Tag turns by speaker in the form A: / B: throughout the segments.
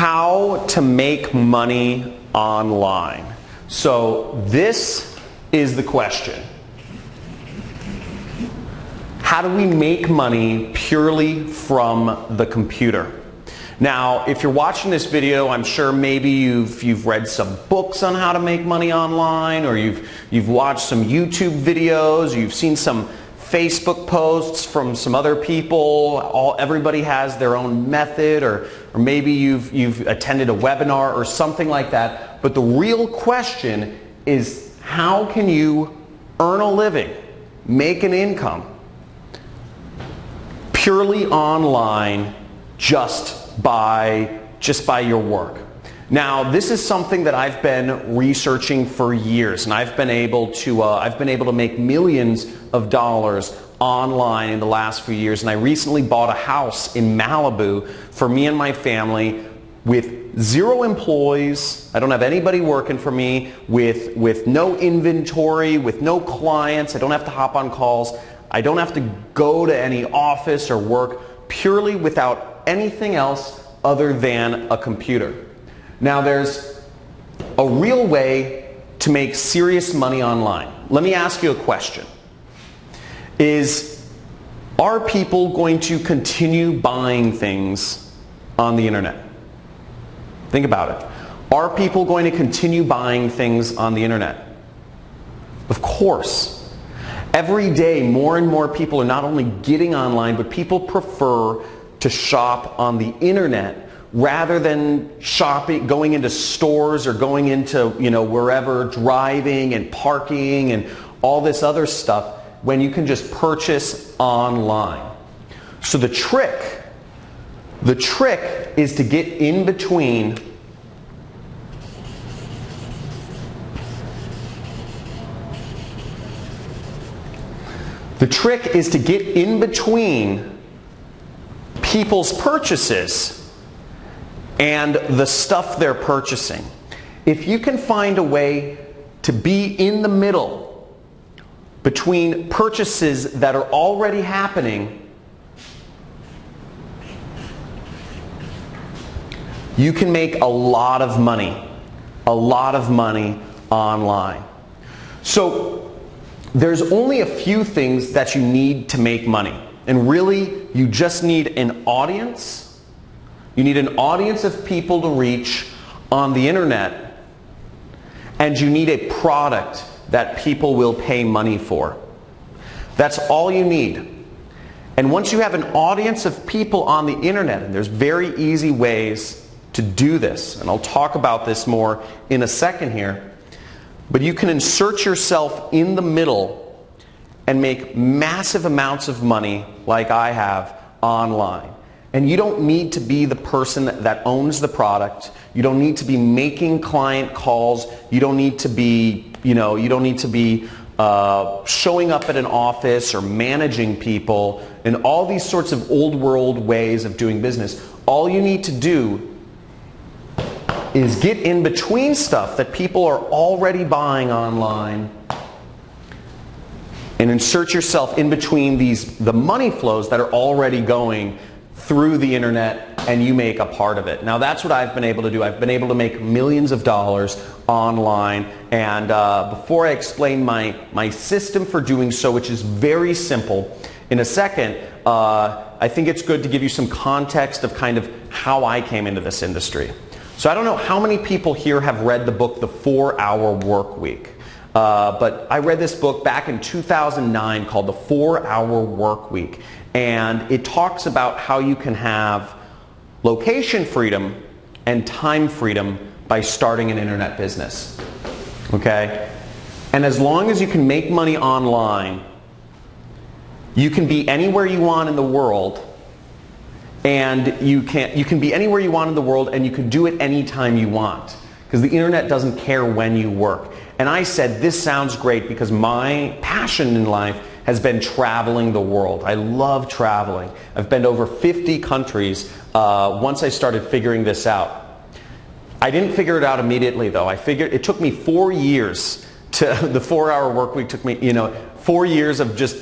A: how to make money online. So this is the question. How do we make money purely from the computer? Now, if you're watching this video, I'm sure maybe you've read some books on how to make money online, or you've watched some YouTube videos, you've seen some Facebook posts from some other people. Everybody has their own method, or maybe you've attended a webinar or something like that. But the real question is, how can you earn a living, make an income purely online just by your work? Now, this is something that I've been researching for years, and I've been able to make millions of dollars online in the last few years. And I recently bought a house in Malibu for me and my family with 0 employees. I don't have anybody working for me, with no inventory, with no clients. I don't have to hop on calls. I don't have to go to any office or work, purely without anything else other than a computer. Now, there's a real way to make serious money online. Let me ask you a question. Are people going to continue buying things on the internet? Think about it. Are people going to continue buying things on the internet? Of course. Every day, more and more people are not only getting online, but people prefer to shop on the internet rather than going into stores or going into, wherever, driving and parking and all this other stuff, when you can just purchase online. So the trick is to get in between people's purchases and the stuff they're purchasing. If you can find a way to be in the middle between purchases that are already happening, you can make a lot of money online. So there's only a few things that you need to make money. And really, you just need an audience. You need an audience of people to reach on the internet. And you need a product that people will pay money for. That's all you need. And once you have an audience of people on the internet, and there's very easy ways to do this, and I'll talk about this more in a second here, but you can insert yourself in the middle and make massive amounts of money like I have online. And you don't need to be the person that owns the product. You don't need to be making client calls. You don't need to be, showing up at an office or managing people and all these sorts of old world ways of doing business. All you need to do is get in between stuff that people are already buying online and insert yourself in between the money flows that are already going through the internet, and you make a part of it. Now, that's what I've been able to do. I've been able to make millions of dollars online, and before I explain my system for doing so, which is very simple, in a second, I think it's good to give you some context of kind of how I came into this industry. So I don't know how many people here have read the book, The 4-Hour Workweek. But I read this book back in 2009 called The 4-Hour Workweek. And it talks about how you can have location freedom and time freedom by starting an internet business. Okay? And as long as you can make money online, you can be anywhere you want in the world, and you can be anywhere you want in the world, and you can do it anytime you want, because the internet doesn't care when you work. And I said, this sounds great, because my passion in life has been traveling the world. I love traveling. I've been to over 50 countries once I started figuring this out. I didn't figure it out immediately, though. It took me 4 years the 4-Hour Workweek took me, 4 years of just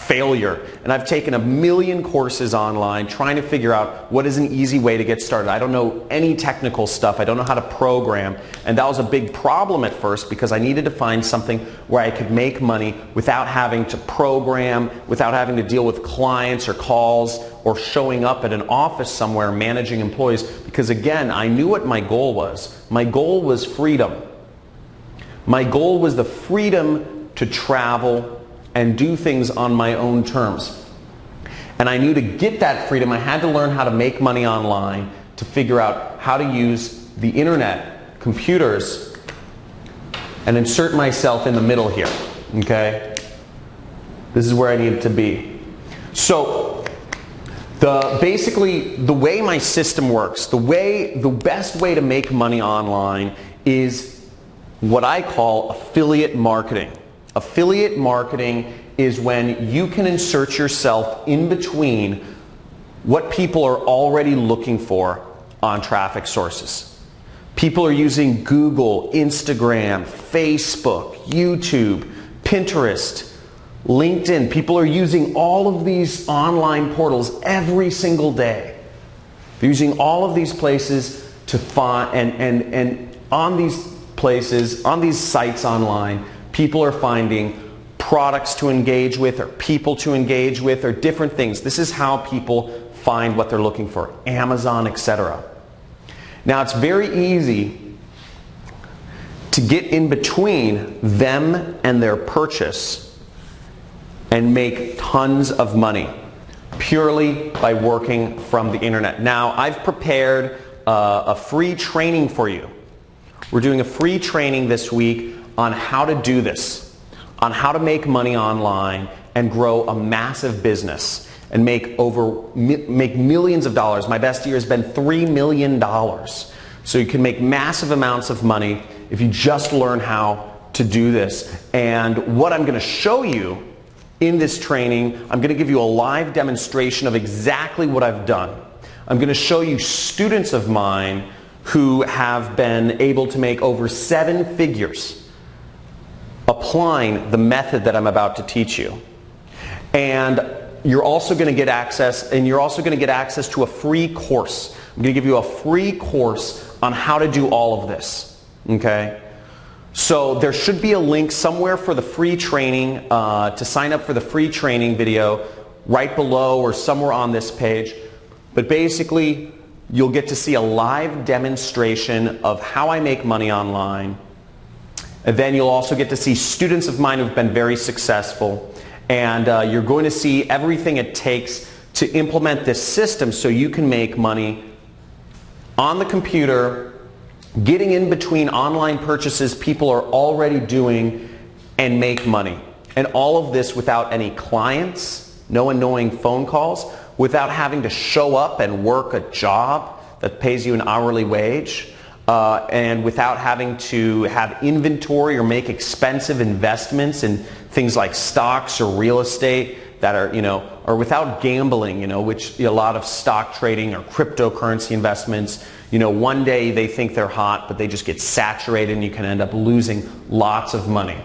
A: failure. And I've taken a million courses online trying to figure out what is an easy way to get started. I don't know any technical stuff. I don't know how to program. And that was a big problem at first because I needed to find something where I could make money without having to program, without having to deal with clients or calls or showing up at an office somewhere managing employees. Because again, I knew what my goal was. My goal was freedom. My goal was the freedom to travel and do things on my own terms. And I knew to get that freedom, I had to learn how to make money online, to figure out how to use the internet, computers, and insert myself in the middle here, okay? This is where I needed to be. So, basically, the way my system works, the best way to make money online is what I call affiliate marketing. Affiliate marketing is when you can insert yourself in between what people are already looking for on traffic sources. People are using Google, Instagram, Facebook, YouTube, Pinterest, LinkedIn. People are using all of these online portals every single day. They're using all of these places to find, and on these places, on these sites online, people are finding products to engage with or people to engage with or different things. This is how people find what they're looking for. Amazon, etc. Now it's very easy to get in between them and their purchase and make tons of money purely by working from the internet. Now I've prepared a free training for you. We're doing a free training this week on how to do this, on how to make money online and grow a massive business and make millions of dollars. My best year has been $3 million. So you can make massive amounts of money if you just learn how to do this. And what I'm going to show you in this training, I'm going to give you a live demonstration of exactly what I've done. I'm going to show you students of mine who have been able to make over 7 figures applying the method that I'm about to teach you. And you're also going to get access, to a free course. I'm going to give you a free course on how to do all of this. Okay? So there should be a link somewhere for the free training, to sign up for the free training video right below or somewhere on this page. But basically, you'll get to see a live demonstration of how I make money online. And then you'll also get to see students of mine who've been very successful. And you're going to see everything it takes to implement this system so you can make money on the computer, getting in between online purchases people are already doing, and make money. And all of this without any clients, no annoying phone calls, without having to show up and work a job that pays you an hourly wage. And without having to have inventory or make expensive investments in things like stocks or real estate that are, or without gambling, which a lot of stock trading or cryptocurrency investments, one day they think they're hot, but they just get saturated and you can end up losing lots of money.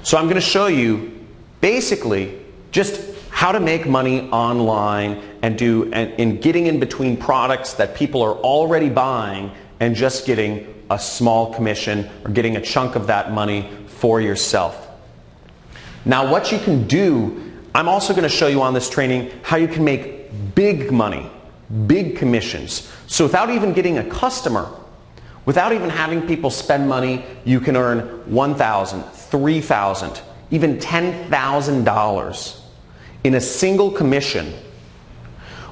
A: So I'm going to show you basically just how to make money online and getting in between products that people are already buying and just getting a small commission or getting a chunk of that money for yourself. Now what you can do, I'm also going to show you on this training how you can make big money, big commissions. So without even getting a customer, without even having people spend money, you can earn $1,000, $3,000, even $10,000 in a single commission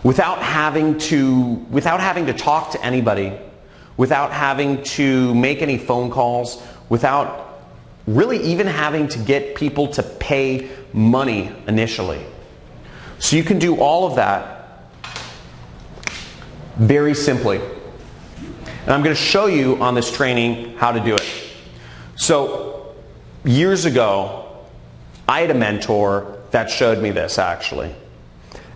A: without having to talk to anybody, without having to make any phone calls, without really even having to get people to pay money initially. So you can do all of that very simply. And I'm going to show you on this training how to do it. So years ago, I had a mentor that showed me this actually.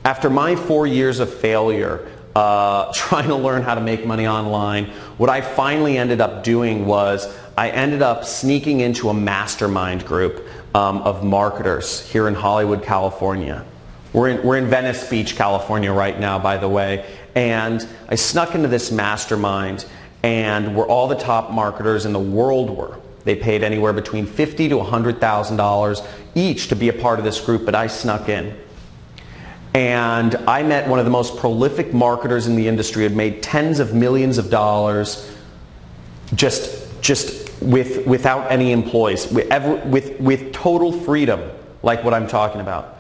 A: After my 4 years of failure, trying to learn how to make money online, what I finally ended up doing was I ended up sneaking into a mastermind group of marketers here in Hollywood, California. We're in Venice Beach, California right now, by the way, and I snuck into this mastermind, and where all the top marketers in the world were. They paid anywhere between $50,000 to $100,000 each to be a part of this group, but I snuck in. And I met one of the most prolific marketers in the industry, had made tens of millions of dollars just without any employees, with total freedom, like what I'm talking about.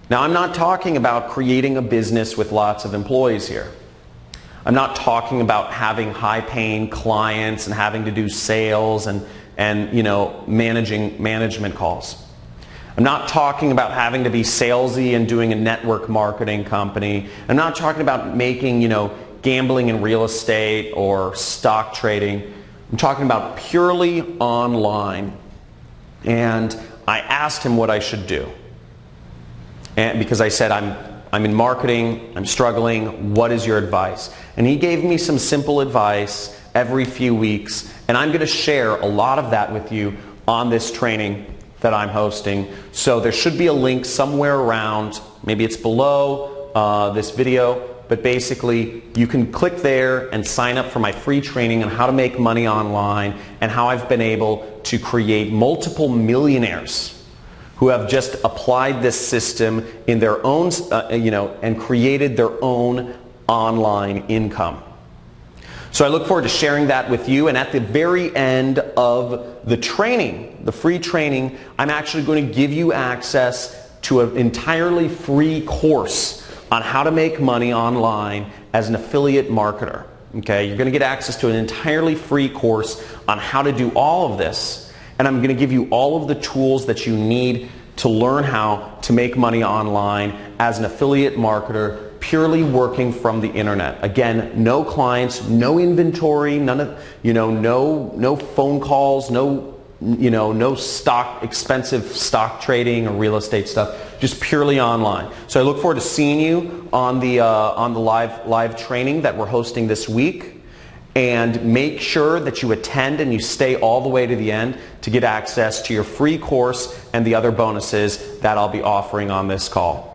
A: Now, I'm not talking about creating a business with lots of employees here. I'm not talking about having high-paying clients and having to do sales and management calls. I'm not talking about having to be salesy and doing a network marketing company. I'm not talking about making, gambling in real estate or stock trading. I'm talking about purely online. And I asked him what I should do. And because I said, I'm in marketing, I'm struggling, what is your advice? And he gave me some simple advice every few weeks, and I'm going to share a lot of that with you on this training that I'm hosting. So there should be a link somewhere around, maybe it's below this video, but basically you can click there and sign up for my free training on how to make money online and how I've been able to create multiple millionaires who have just applied this system in their own, and created their own online income. So I look forward to sharing that with you, and at the very end of the training, the free training, I'm actually going to give you access to an entirely free course on how to make money online as an affiliate marketer. Okay, you're going to get access to an entirely free course on how to do all of this. And I'm going to give you all of the tools that you need to learn how to make money online as an affiliate marketer, purely working from the internet. Again, no clients, no inventory, none of, no phone calls, no expensive stock trading or real estate stuff, just purely online. So I look forward to seeing you on the live training that we're hosting this week. And make sure that you attend and you stay all the way to the end to get access to your free course and the other bonuses that I'll be offering on this call.